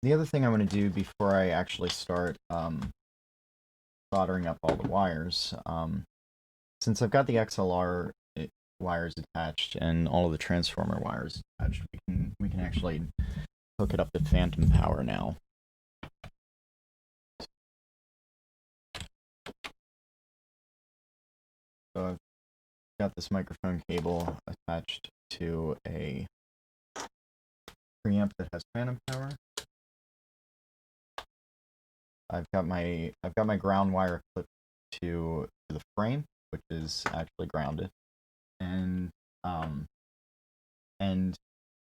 the other thing I want to do before I actually start soldering up all the wires, since I've got the XLR wires attached and all of the transformer wires attached, we can actually hook it up to phantom power now. So I've got this microphone cable attached to a preamp that has phantom power. I've got my ground wire clipped to the frame, which is actually grounded, and and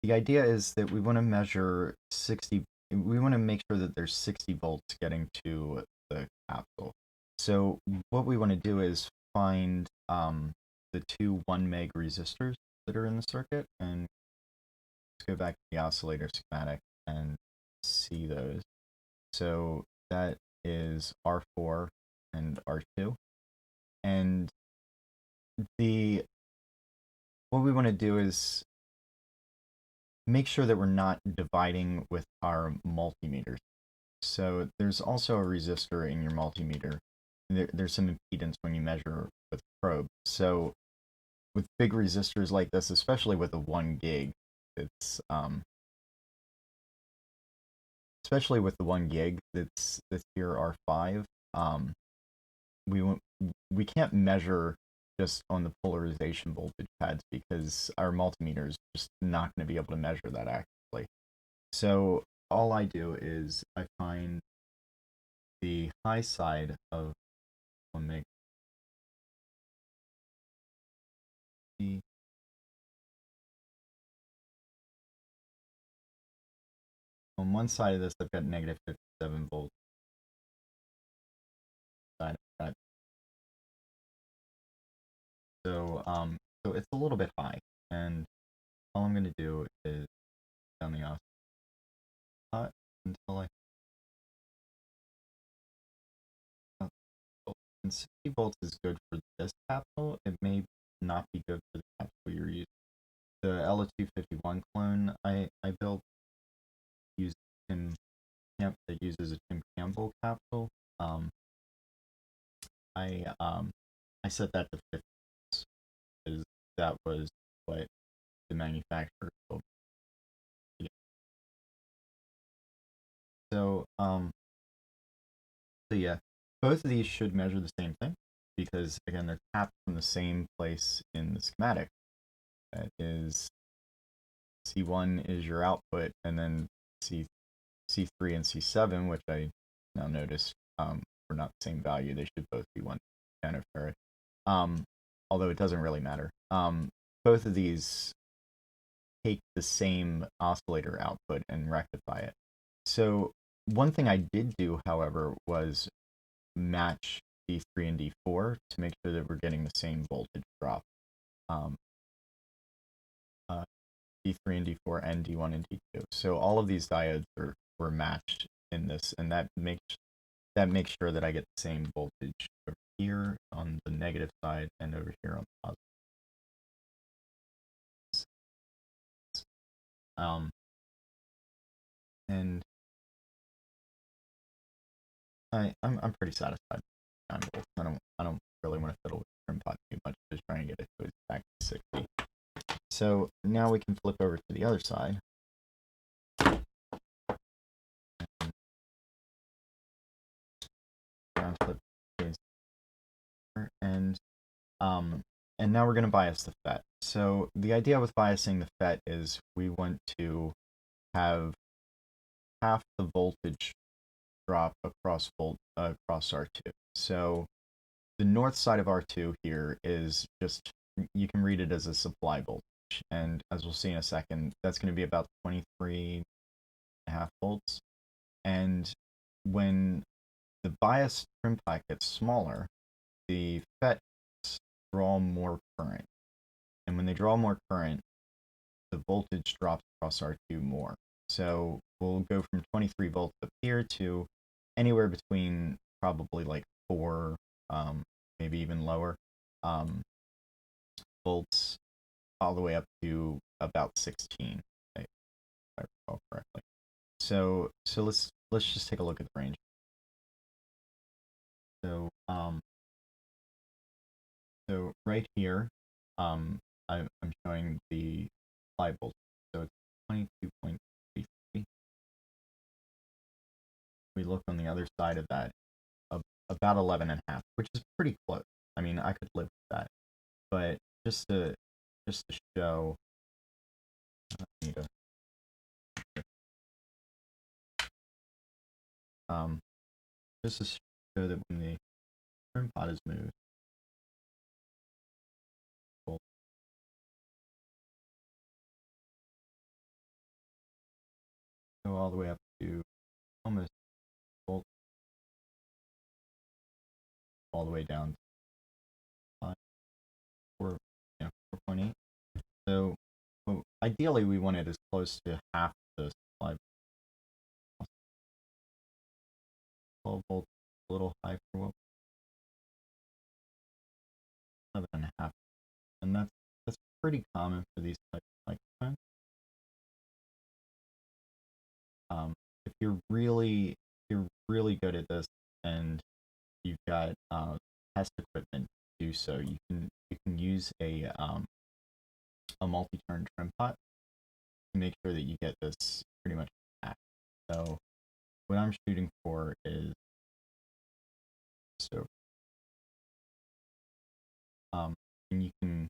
the idea is that we want to measure 60. We want to make sure that there's 60 volts getting to the capsule. So what we want to do is find the two 1 meg resistors that are in the circuit, and let's go back to the oscillator schematic and see those. So that is R4 and R2. And what we want to do is make sure that we're not dividing with our multimeters. So there's also a resistor in your multimeter. There's some impedance when you measure with probe. So with big resistors like this, especially with a 1 gig, it's especially with the 1 gig that's here R5, we can't measure just on the polarization voltage pads because our multimeter is just not going to be able to measure that accurately. So all I do is I find the high side of 1 meg. On one side of this, I've got negative 57 volts. Side I've got so it's a little bit high, and all I'm going to do is down the oscillator until I and 60 volts is good for this capsule. It may not be good for the capsule you're using. The LO251 clone I built uses that uses a Tim Campbell capsule. I set that to 50 volts because that was what the manufacturer told me. So so yeah, both of these should measure the same thing because again they're tapped from the same place in the schematic. That is C1 is your output, and then C3 and C7, which I now noticed were not the same value. They should both be 1 nanofarad. Although it doesn't really matter. Both of these take the same oscillator output and rectify it. So one thing I did do, however, was match D3 and D4 to make sure that we're getting the same voltage drop. D3 and D4 and D1 and D2. So all of these diodes were matched in this, and that makes sure that I get the same voltage over here on the negative side and over here on the positive. And I'm pretty satisfied with 9 volts. I don't really want to fiddle with the trim pot too much, just trying to get it to back to 60. So now we can flip over to the other side. And now we're going to bias the FET. So the idea with biasing the FET is we want to have half the voltage drop across R2. So the north side of R2 here is just, you can read it as a supply voltage, and as we'll see in a second, that's going to be about 23.5 volts. And when the bias trim pack gets smaller, the FETs draw more current, and when they draw more current, the voltage drops across R2 more. So we'll go from 23 volts up here to anywhere between probably like 4, maybe even lower, volts, all the way up to about 16, if I recall correctly. So let's just take a look at the range. So so right here, I'm showing the supply voltage. So it's 22.33. We look on the other side of that, about 11.5, which is pretty close. I mean, I could live with that, but just to show, I need to, um, just to show that when the trim pot is moved, we'll go all the way up to almost volt, all the way down to 5, 4, 4.8. So well, ideally, we want it as close to half the supply. 12 volts, a little high for what 11.5, and that's pretty common for these types of microphones. If you're really good at this and you've got test equipment to do so, you can use a multi-turn trim pot to make sure that you get this pretty much back. So what I'm shooting for is so and you can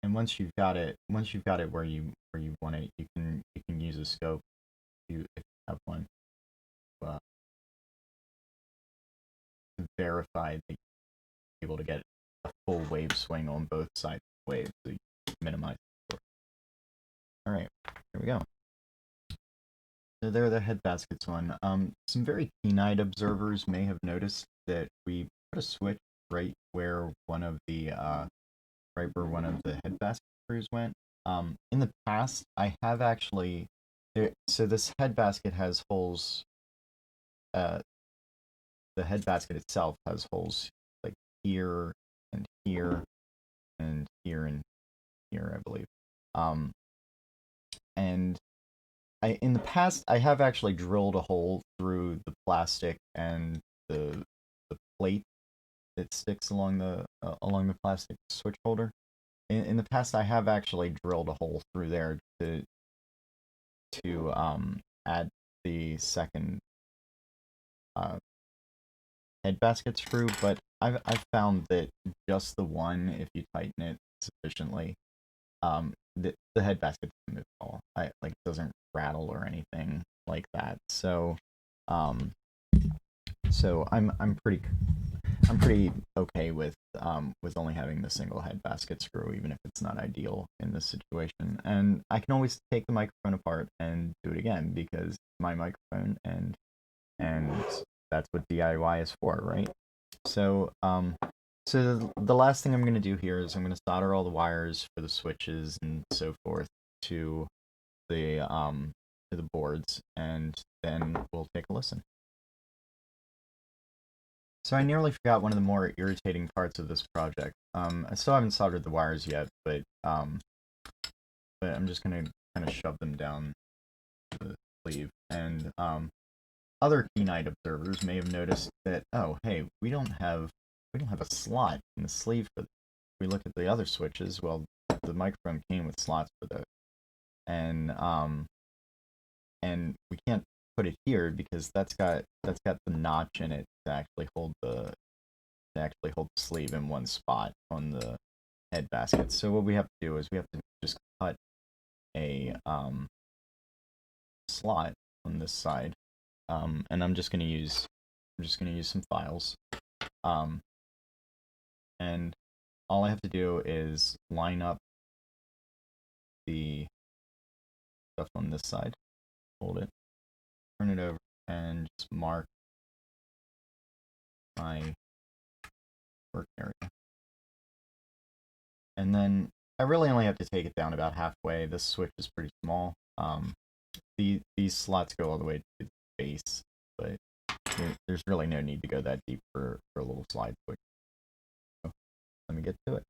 and once you've got it where you want it, you can use a scope if you have one uh, to verify that you're able to get a full wave swing on both sides of the wave, so you minimize the torque. All right, here we go. So there are the head baskets on. Some very keen-eyed observers may have noticed that we put a switch right where one of the head basket screws went. In the past, I have actually so this head basket has holes. Uh, the head basket itself has holes like here and here and here and here, I believe. Um, and in the past, I have actually drilled a hole through the plastic and the plate that sticks along the plastic switch holder. In the past, I have actually drilled a hole through there to add the second uh, head basket screw, but I've found that just the one, if you tighten it sufficiently, the head basket doesn't move at all. It doesn't rattle or anything like that. Um, so I'm pretty okay with only having the single head basket screw, even if it's not ideal in this situation. And I can always take the microphone apart and do it again because my microphone and that's what DIY is for, right? So so the last thing I'm going to do here is I'm going to solder all the wires for the switches and so forth to the um to the boards, and then we'll take a listen. So I nearly forgot one of the more irritating parts of this project. I still haven't soldered the wires yet, but I'm just gonna kind of shove them down the sleeve. And other keen-eyed observers may have noticed that, oh, hey, we don't have a slot in the sleeve for this. We look at the other switches. Well, the microphone came with slots for those, and we can't put it here because that's got the notch in it to actually hold the sleeve in one spot on the head basket. So what we have to do is we have to just cut a slot on this side, and I'm just gonna use some files, um, and all I have to do is line up the stuff on this side, hold it, turn it over, and just mark my work area. And then I really only have to take it down about halfway. This switch is pretty small. These slots go all the way to the base, but there's really no need to go that deep for a little slide switch. So let me get to it.